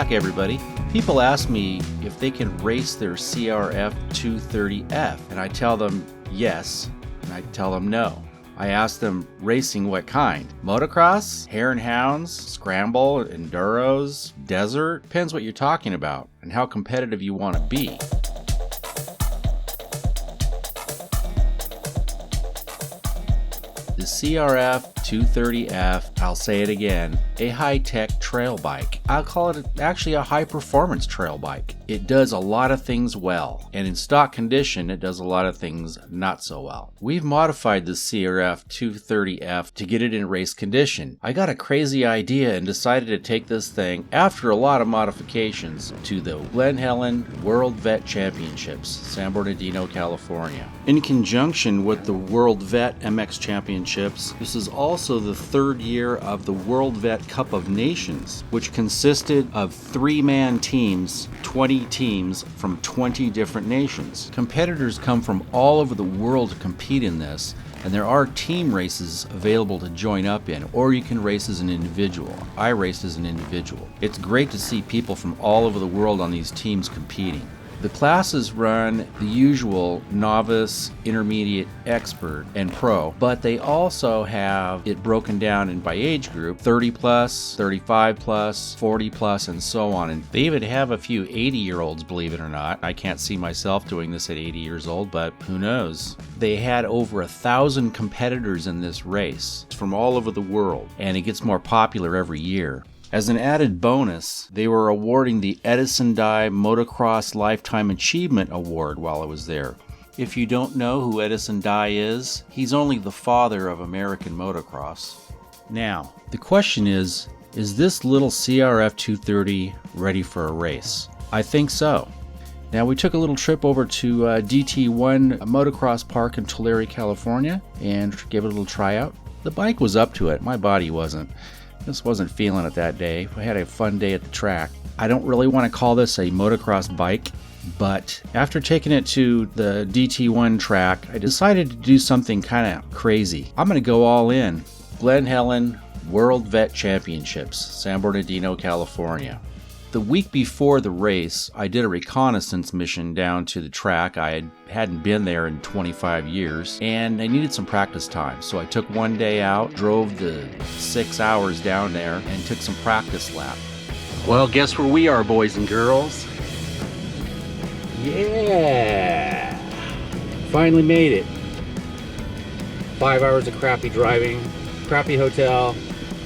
back, everybody. People ask me if they can race their CRF230F, and I tell them yes, and I tell them no. I ask them, racing what kind? Motocross, hare and hounds, scramble, enduros, desert? Depends what you're talking about and how competitive you want to be. The CRF230F, I'll say it again, a high-tech trail bike. I'll call it actually a high-performance trail bike. It does a lot of things well, and in stock condition, it does a lot of things not so well. We've modified the CRF230F to get it in race condition. I got a crazy idea and decided to take this thing, after a lot of modifications, to the Glen Helen World Vet Championships, San Bernardino, California. In conjunction with the World Vet MX Championships, this is also the third year of the World Vet Cup of Nations, which consisted of 3-man teams, 20 teams from 20 different nations. Competitors come from all over the world to compete in this, and there are team races available to join up in, or you can race as an individual. I raced as an individual. It's great to see people from all over the world on these teams competing. The classes run the usual novice, intermediate, expert, and pro, but they also have it broken down in by age group, 30 plus, 35 plus, 40 plus, and so on. And they even have a few 80-year-olds, believe it or not. I can't see myself doing this at 80 years old, but who knows? They had over 1,000 competitors in this race from all over the world, and it gets more popular every year. As an added bonus, they were awarding the Edison Dye MOTO+CROSS Lifetime Achievement Award while I was there. If you don't know who Edison Dye is, he's only the father of American motocross. Now, the question is this little CRF230 ready for a race? I think so. Now, we took a little trip over to DT1 Motocross Park in Tulare, California, and gave it a little tryout. The bike was up to it, my body wasn't. Just wasn't feeling it that day. We had a fun day at the track. I don't really want to call this a motocross bike, but after taking it to the DT1 track, I decided to do something kind of crazy. I'm going to go all in. Glen Helen World Vet Championships, San Bernardino, California. The week before the race, I did a reconnaissance mission down to the track. I hadn't been there in 25 years, and I needed some practice time. So I took one day out, drove the 6 hours down there, and took some practice lap. Well, guess where we are, boys and girls? Yeah! Finally made it. 5 hours of crappy driving, crappy hotel.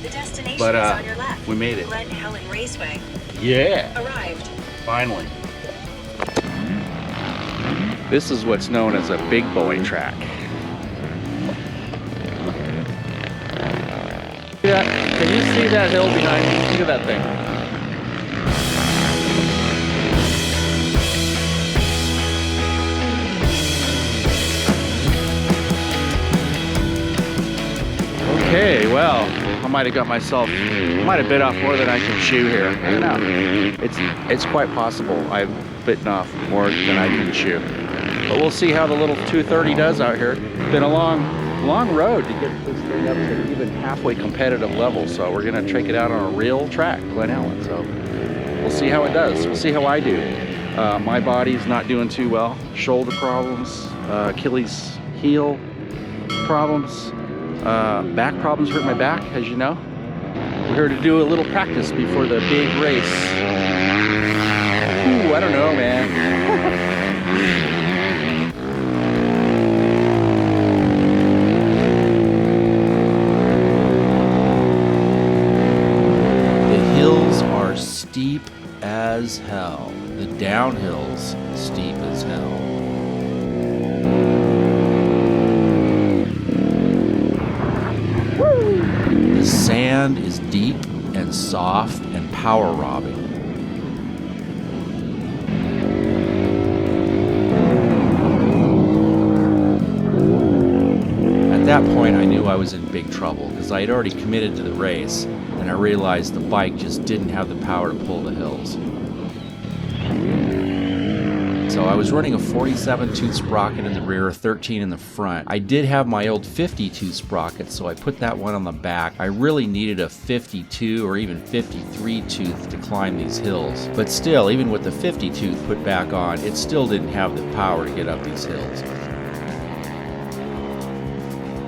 The destination is on your left. We made it. Glen Helen Raceway. Yeah! Arrived. Finally. This is what's known as a big boy track. Can you see that hill behind me? Look at that thing. Okay, well, I might have bit off more than I can chew here. I don't know. It's quite possible I've bitten off more than I can chew. But we'll see how the little 230 does out here. It's been a long road to get this thing up to even halfway competitive level. So we're gonna take it out on a real track, Glen Helen. So we'll see how it does. We'll see how I do. My body's not doing too well. Shoulder problems, Achilles heel problems. Back problems, hurt my back, as you know. We're here to do a little practice before the big race. Ooh, I don't know, man. The hills are steep as hell. The downhills steep as hell. The sand is deep and soft and power robbing. At that point, I knew I was in big trouble because I had already committed to the race, and I realized the bike just didn't have the power to pull the hills. So I was running a 47 tooth sprocket in the rear, 13 in the front. I did have my old 50 tooth sprocket, so I put that one on the back. I really needed a 52 or even 53 tooth to climb these hills. But still, even with the 50 tooth put back on, it still didn't have the power to get up these hills.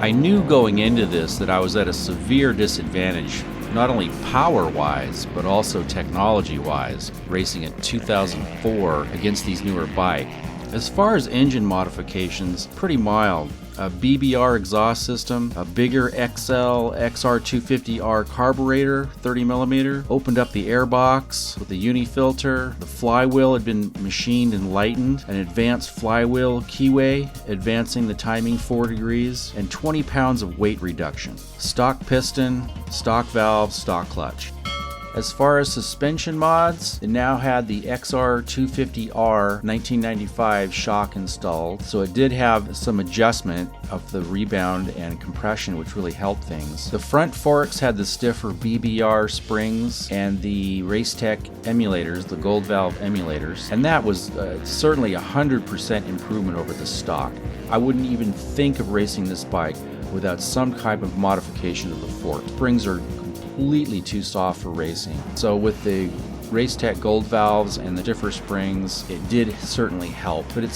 I knew going into this that I was at a severe disadvantage, not only power-wise, but also technology-wise, racing at 2004 against these newer bikes. As far as engine modifications, pretty mild. A BBR exhaust system, a bigger XL XR250R carburetor, 30mm, opened up the airbox with a uni filter. The flywheel had been machined and lightened, an advanced flywheel keyway, advancing the timing 4 degrees, and 20 pounds of weight reduction. Stock piston, stock valve, stock clutch. As far as suspension mods, it now had the XR250R 1995 shock installed, so it did have some adjustment of the rebound and compression, which really helped things. The front forks had the stiffer BBR springs and the Racetech emulators, the gold valve emulators, and that was certainly 100% improvement over the stock. I wouldn't even think of racing this bike without some type of modification of the fork. Springs are completely too soft for racing. So with the Racetech gold valves and the differ springs, it did certainly help, but it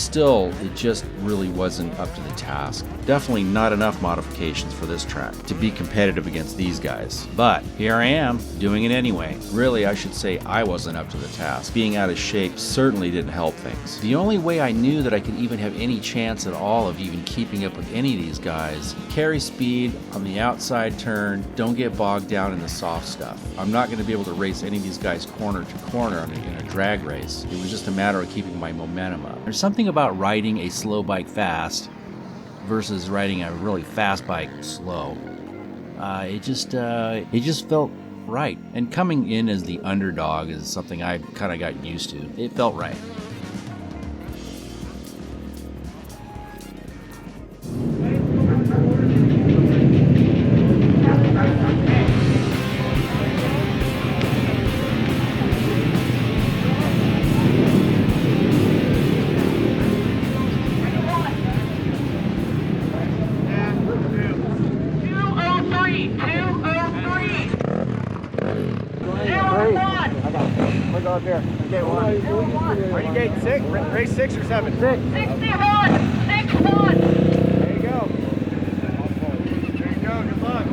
just really wasn't up to the task. Definitely not enough modifications for this track to be competitive against these guys. But here I am, doing it anyway. Really, I should say I wasn't up to the task. Being out of shape certainly didn't help things. The only way I knew that I could even have any chance at all of even keeping up with any of these guys, carry speed on the outside turn, don't get bogged down in the soft stuff. I'm not going to be able to race any of these guys corner to corner in a drag race. It was just a matter of keeping my momentum up. There's something about riding a slow bike fast versus riding a really fast bike slow. It just felt right. And coming in as the underdog is something I kind of got used to. It felt right. Here. Gate 1. Are you gate 6? Race 6 or 7? 6. 61! 61! There you go. There you go. Good luck.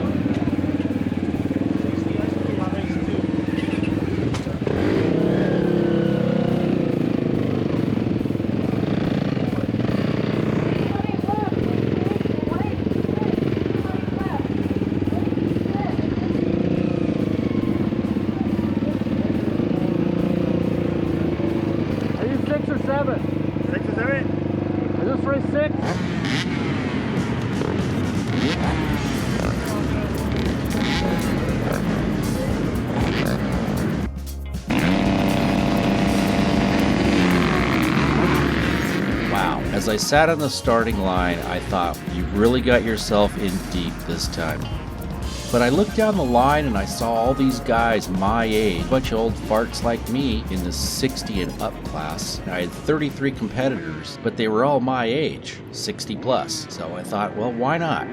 As I sat on the starting line, I thought, you really got yourself in deep this time. But I looked down the line and I saw all these guys my age, a bunch of old farts like me in the 60 and up class. I had 33 competitors, but they were all my age, 60 plus. So I thought, well, why not?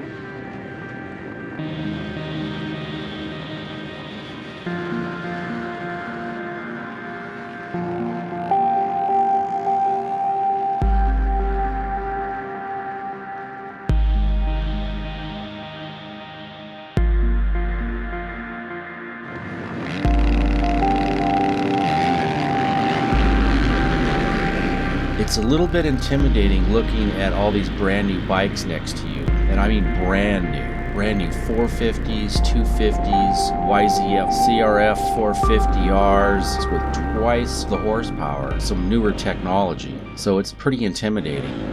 It's a little bit intimidating looking at all these brand new bikes next to you, and I mean brand new 450s, 250s, YZF CRF 450Rs with twice the horsepower, some newer technology, so it's pretty intimidating.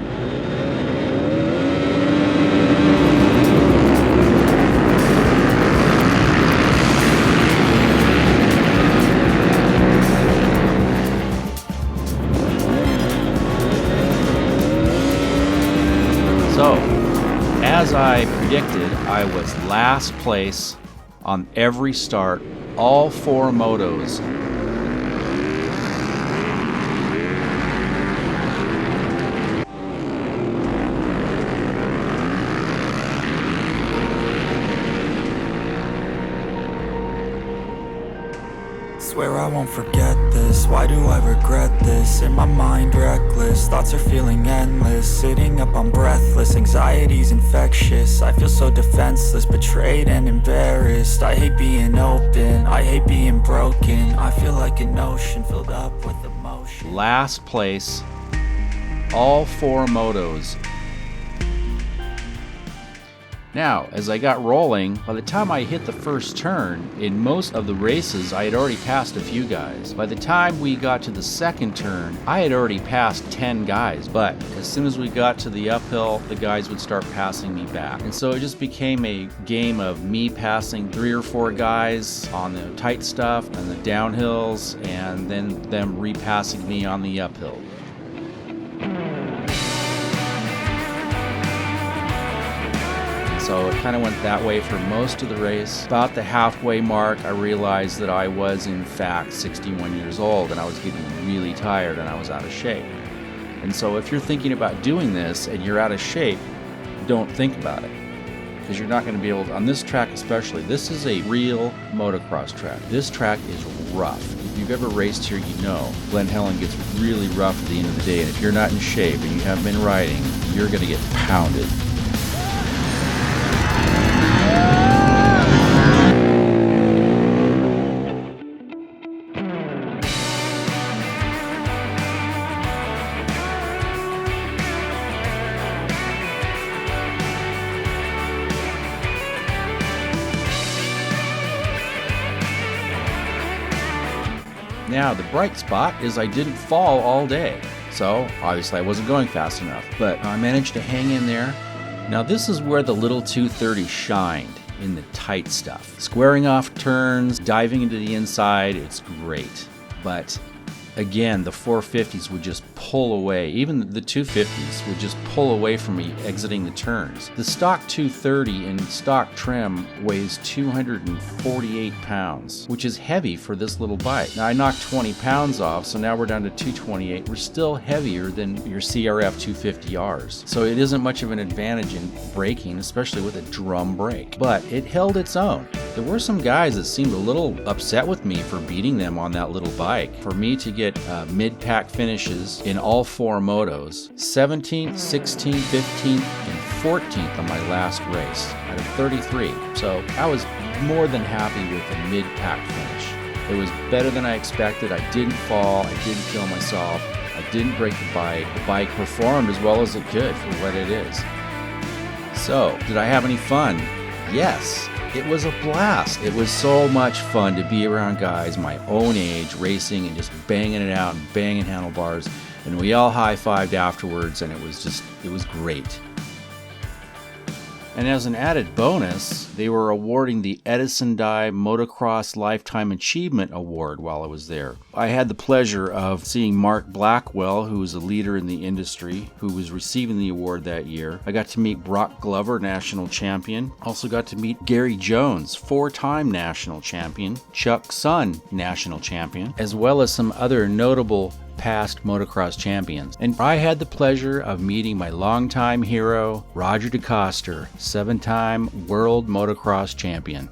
So, as I predicted, I was last place on every start, all 4 motos. swear I won't forget this. Why do I regret this? In my mind reckless, thoughts are feeling endless. Sitting up, I'm breathless, anxiety's infectious. I feel so defenseless, betrayed and embarrassed. I hate being open, I hate being broken. I feel like an ocean filled up with emotion. Last place, all 4 motos. Now, as I got rolling, by the time I hit the first turn, in most of the races I had already passed a few guys. By the time we got to the second turn, I had already passed 10 guys, but as soon as we got to the uphill, the guys would start passing me back. And so it just became a game of me passing 3 or 4 guys on the tight stuff and the downhills, and then them repassing me on the uphill. So it kind of went that way for most of the race. About the halfway mark, I realized that I was in fact 61 years old and I was getting really tired and I was out of shape. And so if you're thinking about doing this and you're out of shape, don't think about it. Because you're not going to be able to, on this track especially, this is a real motocross track. This track is rough. If you've ever raced here, you know Glen Helen gets really rough at the end of the day. And if you're not in shape and you haven't been riding, you're going to get pounded. Now, the bright spot is I didn't fall all day. So, obviously I wasn't going fast enough, but I managed to hang in there. Now, this is where the little 230 shined, in the tight stuff. Squaring off turns, diving into the inside, it's great. But again, the 450s would just pull away. Even the 250s would just pull away from me exiting the turns. The stock 230 in stock trim weighs 248 pounds, which is heavy for this little bike. Now I knocked 20 pounds off, so now we're down to 228. We're still heavier than your CRF230Rs. So it isn't much of an advantage in braking, especially with a drum brake. But it held its own. There were some guys that seemed a little upset with me for beating them on that little bike. For me to get mid-pack finishes in all 4 motos, 17th, 16th, 15th, and 14th on my last race out of 33. So I was more than happy with a mid-pack finish. It was better than I expected. I didn't fall, I didn't kill myself, I didn't break the bike. The bike performed as well as it could for what it is. So, did I have any fun? Yes. It was a blast. It was so much fun to be around guys my own age racing and just banging it out and banging handlebars. And we all high-fived afterwards, and it was great. And as an added bonus, they were awarding the Edison Dye Motocross Lifetime Achievement Award while I was there. I had the pleasure of seeing Mark Blackwell, who is a leader in the industry, who was receiving the award that year. I got to meet Brock Glover, national champion. Also got to meet Gary Jones, 4-time national champion. Chuck Sun, national champion. As well as some other notable past motocross champions. And I had the pleasure of meeting my longtime hero, Roger DeCoster, 7-time world motocross champion.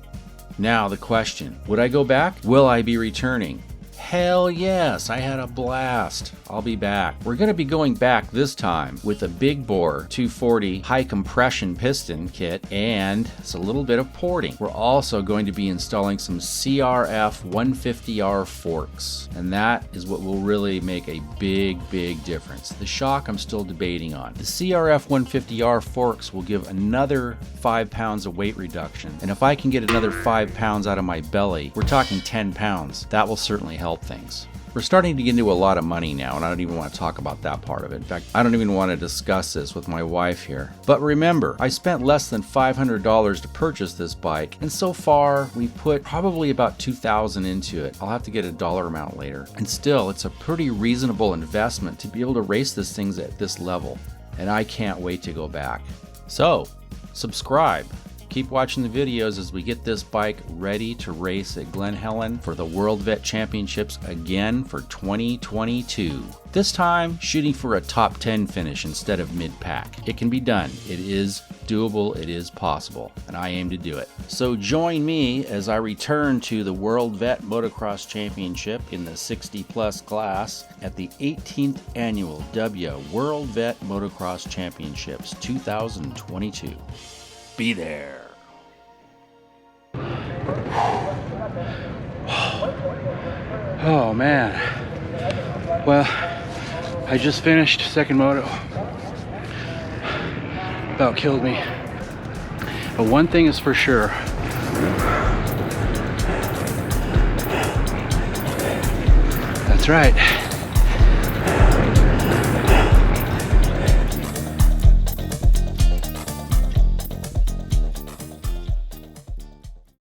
Now the question, would I go back? Will I be returning? Hell yes, I had a blast. I'll be back. We're going to be going back this time with a big bore 240 high compression piston kit and it's a little bit of porting. We're also going to be installing some CRF150R forks, and that is what will really make a big difference. The shock I'm still debating on. The CRF150R forks will give another 5 pounds of weight reduction, and if I can get another 5 pounds out of my belly, we're talking 10 pounds. That will certainly help things. We're starting to get into a lot of money now, and I don't even want to talk about that part of it. In fact, I don't even want to discuss this with my wife here. But remember, I spent less than $500 to purchase this bike, and so far we've put probably about $2,000 into it. I'll have to get a dollar amount later. And still, it's a pretty reasonable investment to be able to race this thing at this level, and I can't wait to go back. So, subscribe, Keep watching the videos as we get this bike ready to race at Glen Helen for the World Vet Championships again for 2022. This time, shooting for a top 10 finish instead of mid-pack. It can be done. It is doable. It is possible. And I aim to do it. So join me as I return to the World Vet Motocross Championship in the 60+ class at the 18th Annual W World Vet Motocross Championships 2022. Be there. Oh man. Well, I just finished second moto. About killed me. But one thing is for sure. That's right.